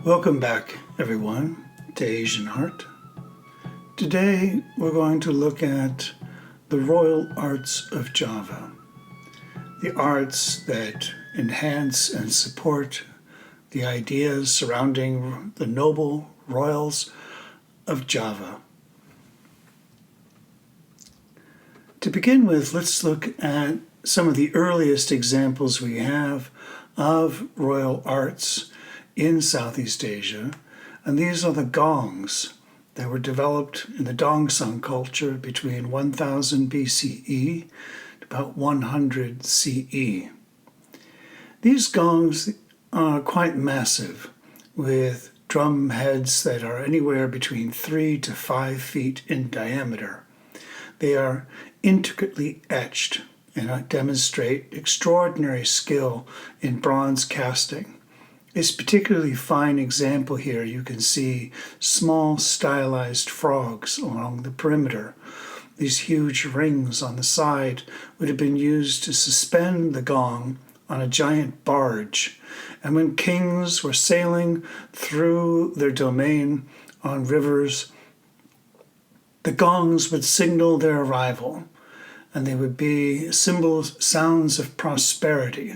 Welcome back, everyone, to Asian Art. Today we're going to look at the royal arts of Java, the arts that enhance and support the ideas surrounding the noble royals of Java. To begin with, let's look at some of the earliest examples we have of royal arts in Southeast Asia, and these are the gongs that were developed in the Dongson culture between 1000 BCE to about 100 CE. These gongs are quite massive, with drum heads that are anywhere between 3 to 5 feet in diameter. They are intricately etched and demonstrate extraordinary skill in bronze casting. This particularly fine example here, you can see small stylized frogs along the perimeter. These huge rings on the side would have been used to suspend the gong on a giant barge. And when kings were sailing through their domain on rivers, the gongs would signal their arrival, and they would be symbols, sounds of prosperity.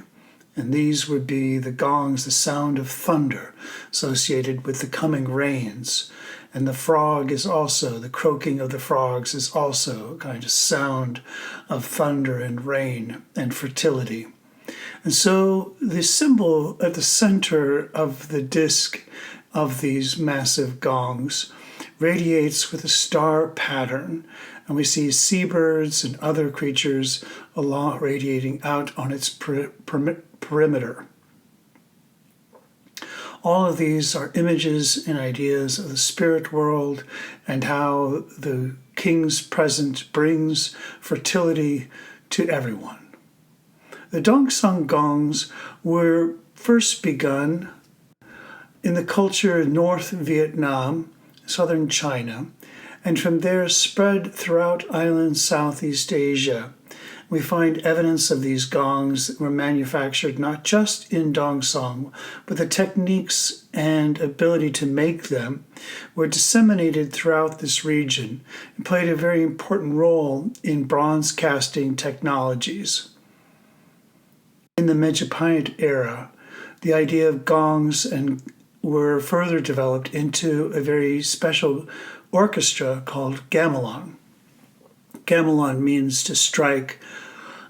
And these would be the gongs, the sound of thunder associated with the coming rains. And the frog is also, the croaking of the frogs is also a kind of sound of thunder and rain and fertility. And so the symbol at the center of the disc of these massive gongs radiates with a star pattern. And we see seabirds and other creatures radiating out on its perimeter. All of these are images and ideas of the spirit world and how the king's presence brings fertility to everyone. The Dongson gongs were first begun in the culture of North Vietnam, southern China, and from there spread throughout island Southeast Asia. We find evidence of these gongs that were manufactured not just in Dongson, but the techniques and ability to make them were disseminated throughout this region and played a very important role in bronze casting technologies. In the Megamundum era, the idea of gongs were further developed into a very special orchestra called Gamelan. Gamelan means to strike,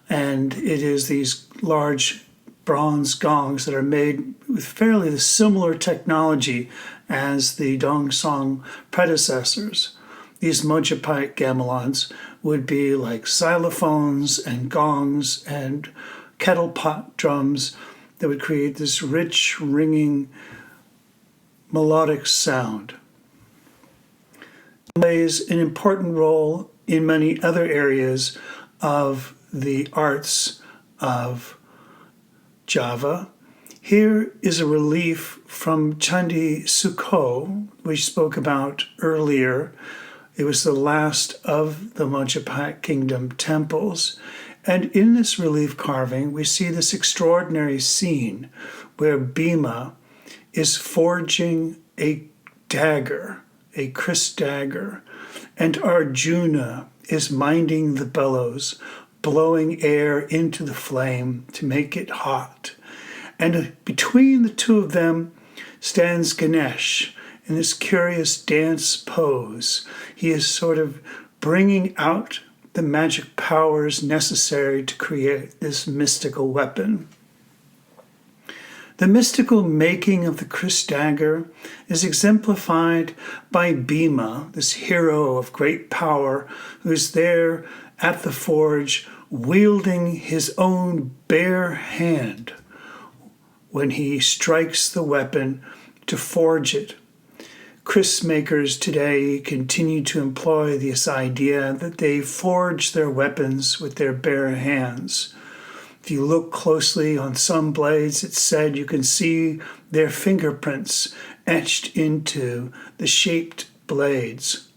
and it is these large bronze gongs that are made with fairly similar technology as the Dongson predecessors. These Mojapite gamelans would be like xylophones and gongs and kettle pot drums that would create this rich, ringing, melodic sound. It plays an important role in many other areas of the arts of Java. Here is a relief from Candi Sukho, we spoke about earlier. It was the last of the Mojapite Kingdom temples. And in this relief carving, we see this extraordinary scene where Bhima is forging a dagger, a Chris dagger, and Arjuna is minding the bellows, blowing air into the flame to make it hot. And between the two of them stands Ganesh in this curious dance pose. He is sort of bringing out the magic powers necessary to create this mystical weapon. The mystical making of the Chris dagger is exemplified by Bhima, this hero of great power, who is there at the forge wielding his own bare hand when he strikes the weapon to forge it. Chris makers today continue to employ this idea that they forge their weapons with their bare hands. If you look closely on some blades, it's said you can see their fingerprints etched into the shaped blades.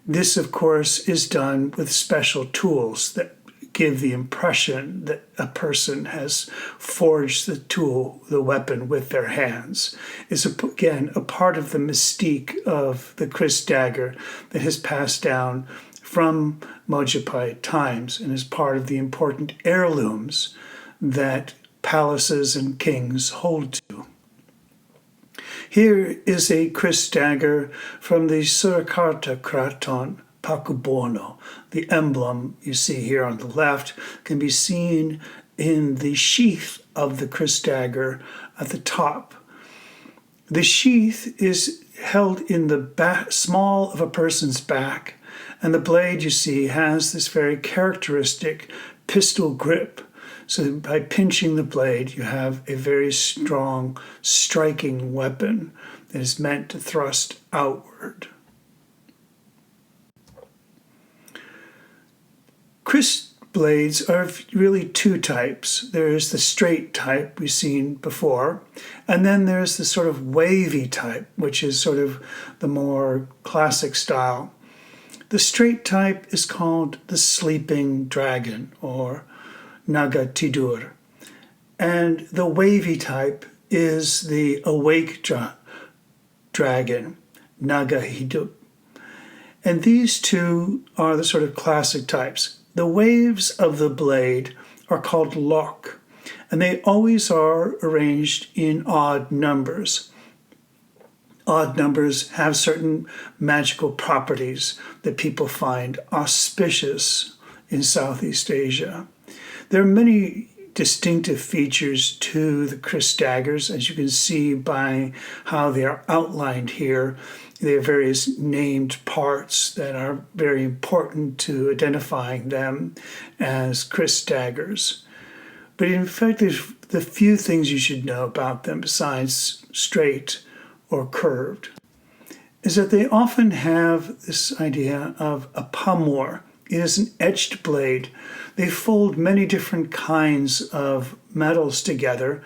This, of course, is done with special tools that give the impression that a person has forged the tool, the weapon, with their hands. Is again a part of the mystique of the Chris dagger that has passed down from Mojapite times and is part of the important heirlooms that palaces and kings hold to. Here is a Chris dagger from the Surakarta Kraton Pakubono. The emblem you see here on the left can be seen in the sheath of the Chris dagger at the top. The sheath is held in the small of a person's back, and the blade, you see, has this very characteristic pistol grip. So by pinching the blade, you have a very strong, striking weapon that is meant to thrust outward. Chris blades are really two types. There is the straight type we've seen before, and then there's the sort of wavy type, which is sort of the more classic style. The straight type is called the sleeping dragon, or Naga Tidur, and the wavy type is the awake dragon, Naga Hidup. And these two are the sort of classic types. The waves of the blade are called lok, and they always are arranged in odd numbers. Odd numbers have certain magical properties that people find auspicious in Southeast Asia. There are many distinctive features to the Chris daggers, as you can see by how they are outlined here. They have various named parts that are very important to identifying them as Chris daggers. But in fact, there's the few things you should know about them besides straight or curved, is that they often have this idea of a pamor. It is an etched blade. They fold many different kinds of metals together,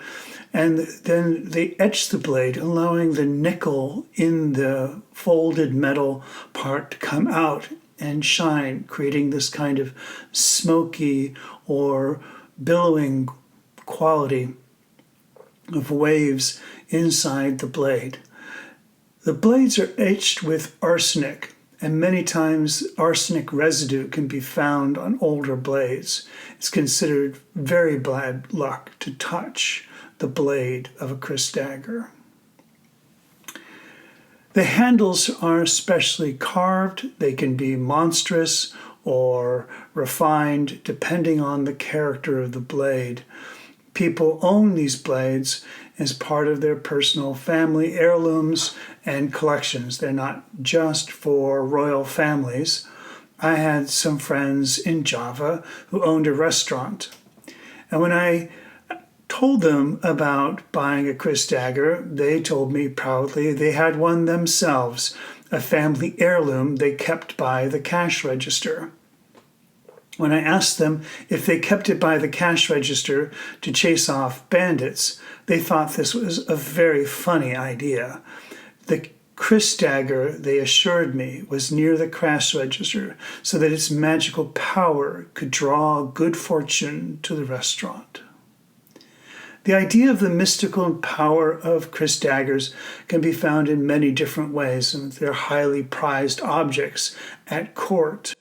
and then they etch the blade, allowing the nickel in the folded metal part to come out and shine, creating this kind of smoky or billowing quality of waves inside the blade. The blades are etched with arsenic, and many times arsenic residue can be found on older blades. It's considered very bad luck to touch the blade of a Chris dagger. The handles are specially carved. They can be monstrous or refined depending on the character of the blade. People own these blades as part of their personal family heirlooms and collections. They're not just for royal families. I had some friends in Java who owned a restaurant. And when I told them about buying a Chris dagger, they told me proudly they had one themselves, a family heirloom they kept by the cash register. When I asked them if they kept it by the cash register to chase off bandits, they thought this was a very funny idea. The Chris dagger, they assured me, was near the cash register so that its magical power could draw good fortune to the restaurant. The idea of the mystical power of Chris daggers can be found in many different ways, and they're highly prized objects at court.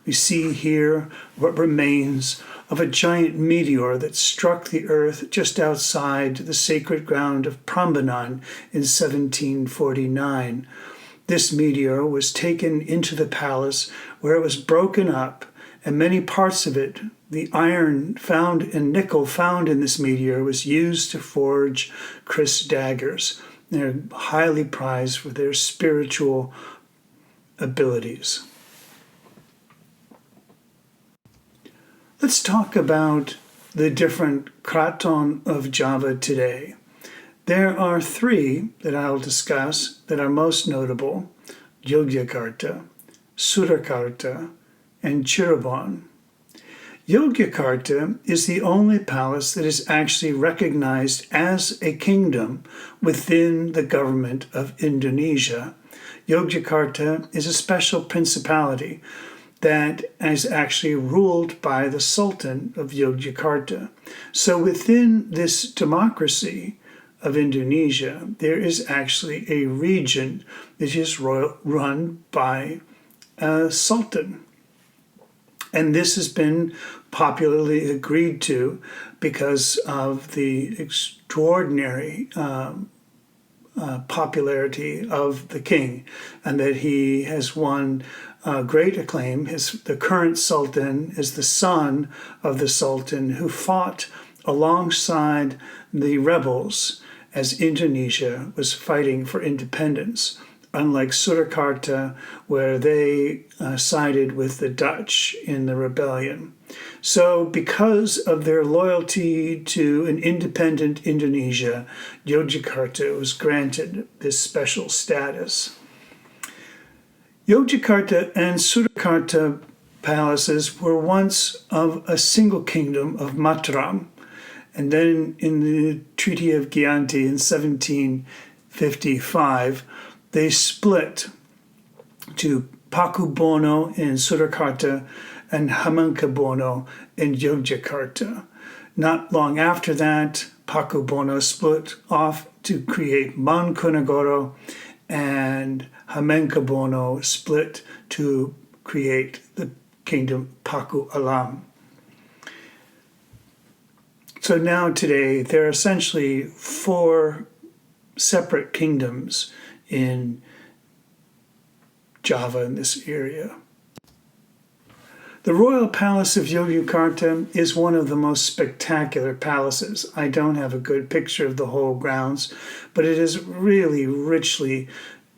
We see here what remains of a giant meteor that struck the earth just outside the sacred ground of Prambanan in 1749. This meteor was taken into the palace where it was broken up, and many parts of it, the iron found and nickel found in this meteor, was used to forge Chris daggers. They're highly prized for their spiritual abilities. Let's talk about the different Kraton of Java today. There are three that I'll discuss that are most notable: Yogyakarta, Surakarta, and Cirebon. Yogyakarta is the only palace that is actually recognized as a kingdom within the government of Indonesia. Yogyakarta is a special principality that is actually ruled by the Sultan of Yogyakarta. So within this democracy of Indonesia, there is actually a region that is run by a sultan. And this has been popularly agreed to because of the extraordinary popularity of the king, and that he has won great acclaim. The current sultan is the son of the sultan who fought alongside the rebels as Indonesia was fighting for independence, unlike Surakarta, where they sided with the Dutch in the rebellion. So because of their loyalty to an independent Indonesia, Yogyakarta was granted this special status. Yogyakarta and Surakarta palaces were once of a single kingdom of Mataram, and then in the Treaty of Gianti in 1755, they split to Pakubono in Surakarta and Hamengkubuwono in Yogyakarta. Not long after that, Pakubono split off to create Mangkunagoro, and Hamengkubuwono split to create the kingdom Paku Alam. So now today, there are essentially 4 separate kingdoms in Java, in this area. The Royal Palace of Yogyakarta is one of the most spectacular palaces. I don't have a good picture of the whole grounds, but it is really richly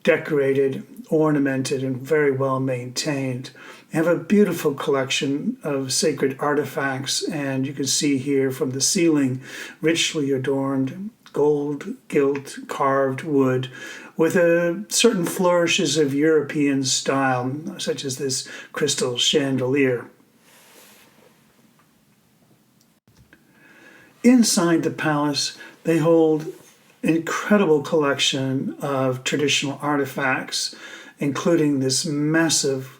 decorated, ornamented, and very well maintained. They have a beautiful collection of sacred artifacts, and you can see here from the ceiling, richly adorned gold, gilt, carved wood, with certain flourishes of European style, such as this crystal chandelier. Inside the palace, they hold an incredible collection of traditional artifacts, including this massive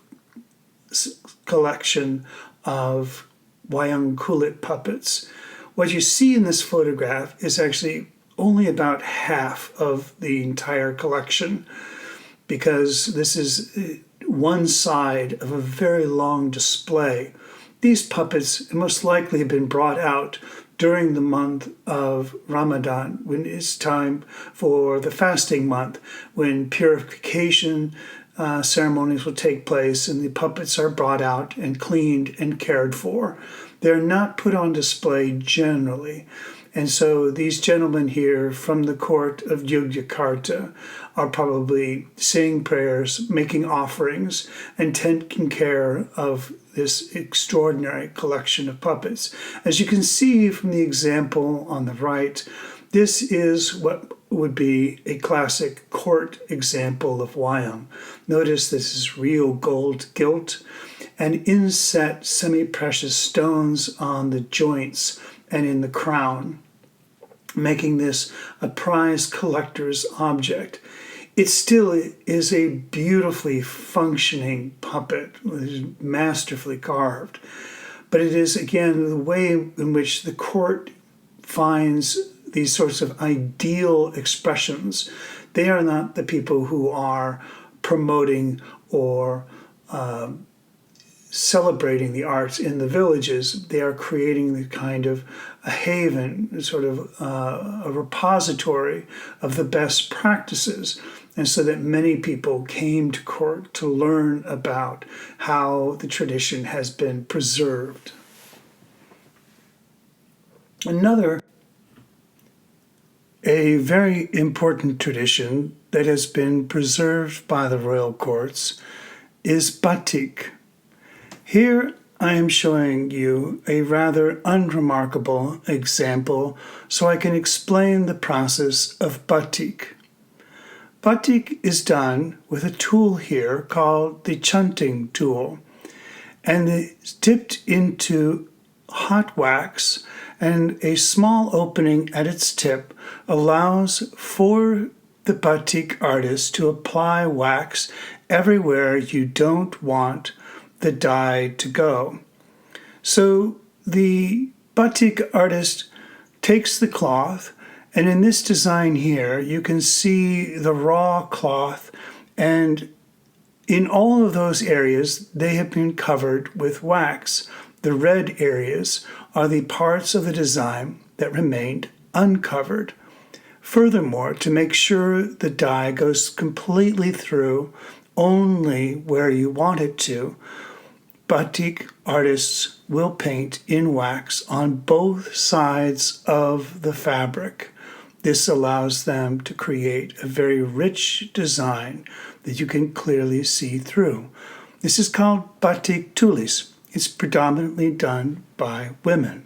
collection of wayang kulit puppets. What you see in this photograph is actually only about half of the entire collection, because this is one side of a very long display. These puppets most likely have been brought out during the month of Ramadan, when it's time for the fasting month, when purification ceremonies will take place and the puppets are brought out and cleaned and cared for. They're not put on display generally. And so these gentlemen here from the court of Yogyakarta are probably saying prayers, making offerings, and taking care of this extraordinary collection of puppets. As you can see from the example on the right, this is what would be a classic court example of wayang. Notice this is real gold gilt and inset semi-precious stones on the joints and in the crown, making this a prized collector's object. It still is a beautifully functioning puppet, masterfully carved. But it is, again, the way in which the court finds these sorts of ideal expressions. They are not the people who are promoting or celebrating the arts in the villages. They are creating the kind of a haven, sort of a repository of the best practices. And so that many people came to court to learn about how the tradition has been preserved. A very important tradition that has been preserved by the royal courts is batik. Here I am showing you a rather unremarkable example so I can explain the process of batik. Batik is done with a tool here called the chunting tool, and it's dipped into hot wax, and a small opening at its tip allows for the batik artist to apply wax everywhere you don't want the dye to go. So the batik artist takes the cloth, and in this design here, you can see the raw cloth, and in all of those areas, they have been covered with wax. The red areas are the parts of the design that remained uncovered. Furthermore, to make sure the dye goes completely through only where you want it to, batik artists will paint in wax on both sides of the fabric. This allows them to create a very rich design that you can clearly see through. This is called batik tulis. It's predominantly done by women.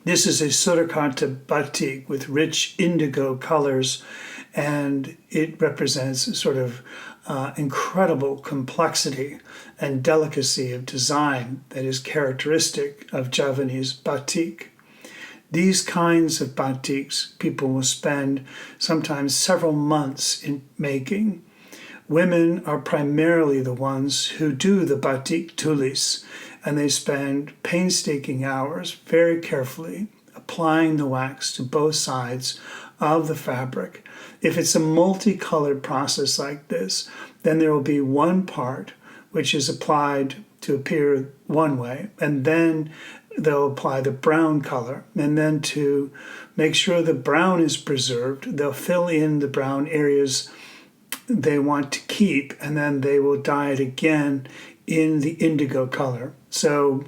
This is a Surakarta batik with rich indigo colors, and it represents a sort of incredible complexity and delicacy of design that is characteristic of Javanese batik. These kinds of batiks people will spend sometimes several months in making. Women are primarily the ones who do the batik tulis, and they spend painstaking hours very carefully applying the wax to both sides of the fabric. If it's a multicolored process like this, then there will be one part which is applied to appear one way, and then they'll apply the brown color, and then to make sure the brown is preserved, they'll fill in the brown areas they want to keep, and then they will dye it again in the indigo color. So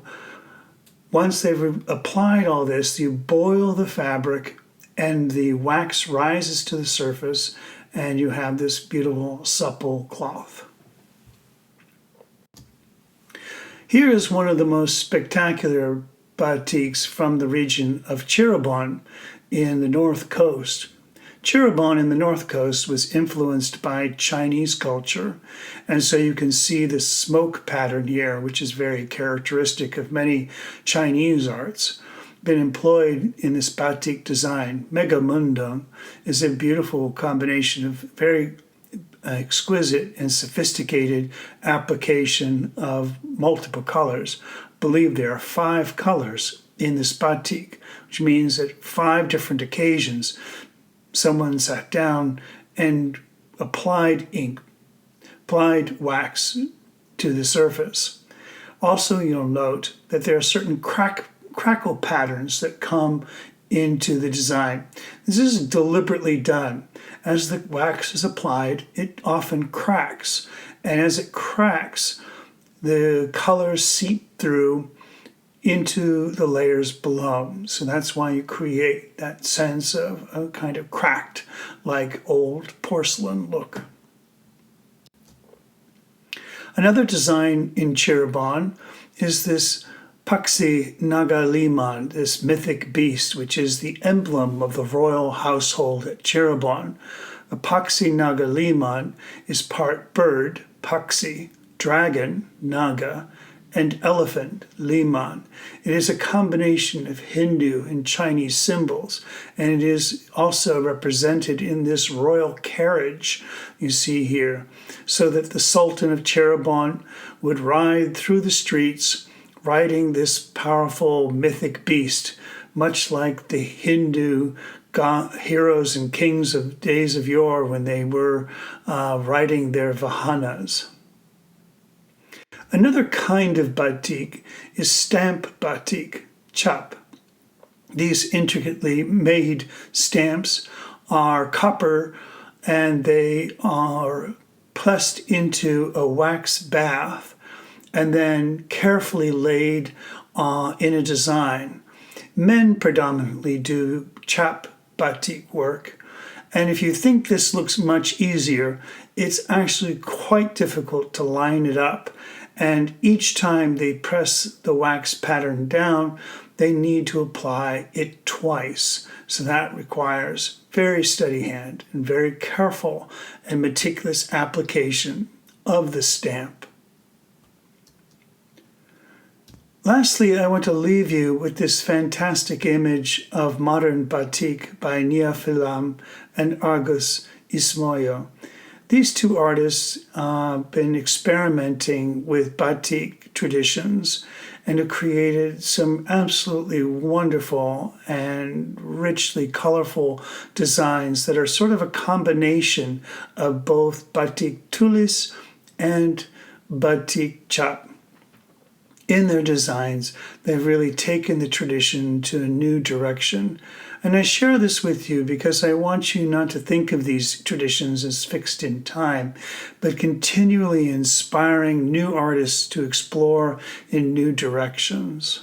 once they've applied all this, you boil the fabric and the wax rises to the surface, and you have this beautiful supple cloth. Here is one of the most spectacular batiks from the region of Cirebon in the North Coast. Cirebon in the North Coast was influenced by Chinese culture, and so you can see the smoke pattern here, which is very characteristic of many Chinese arts, been employed in this batik design. Megamundum is a beautiful combination of very exquisite and sophisticated application of multiple colors. I believe there are 5 colors in this batik, which means that 5 different occasions someone sat down and applied ink, applied wax to the surface. Also, you'll note that there are certain crackle patterns that come into the design. This is deliberately done. As the wax is applied, it often cracks, and as it cracks, the colors seep through into the layers below. So that's why you create that sense of a kind of cracked, like old porcelain look. Another design in Cirebon is this Paksi Nagaliman, this mythic beast, which is the emblem of the royal household at Cirebon. The Paksi Nagaliman is part bird, Paksi, dragon, Naga, and elephant, Liman. It is a combination of Hindu and Chinese symbols, and it is also represented in this royal carriage you see here, so that the Sultan of Cirebon would ride through the streets riding this powerful mythic beast, much like the Hindu heroes and kings of days of yore when they were riding their vahanas. Another kind of batik is stamp batik, chap. These intricately made stamps are copper, and they are pressed into a wax bath and then carefully laid in a design. Men predominantly do chap batik work, and if you think this looks much easier, it's actually quite difficult to line it up. And each time they press the wax pattern down, they need to apply it twice. So that requires very steady hand and very careful and meticulous application of the stamp. Lastly, I want to leave you with this fantastic image of modern batik by Nia Filam and Argus Ismoyo. These two artists have been experimenting with batik traditions and have created some absolutely wonderful and richly colorful designs that are sort of a combination of both batik tulis and batik cap. In their designs, they've really taken the tradition to a new direction. And I share this with you because I want you not to think of these traditions as fixed in time, but continually inspiring new artists to explore in new directions.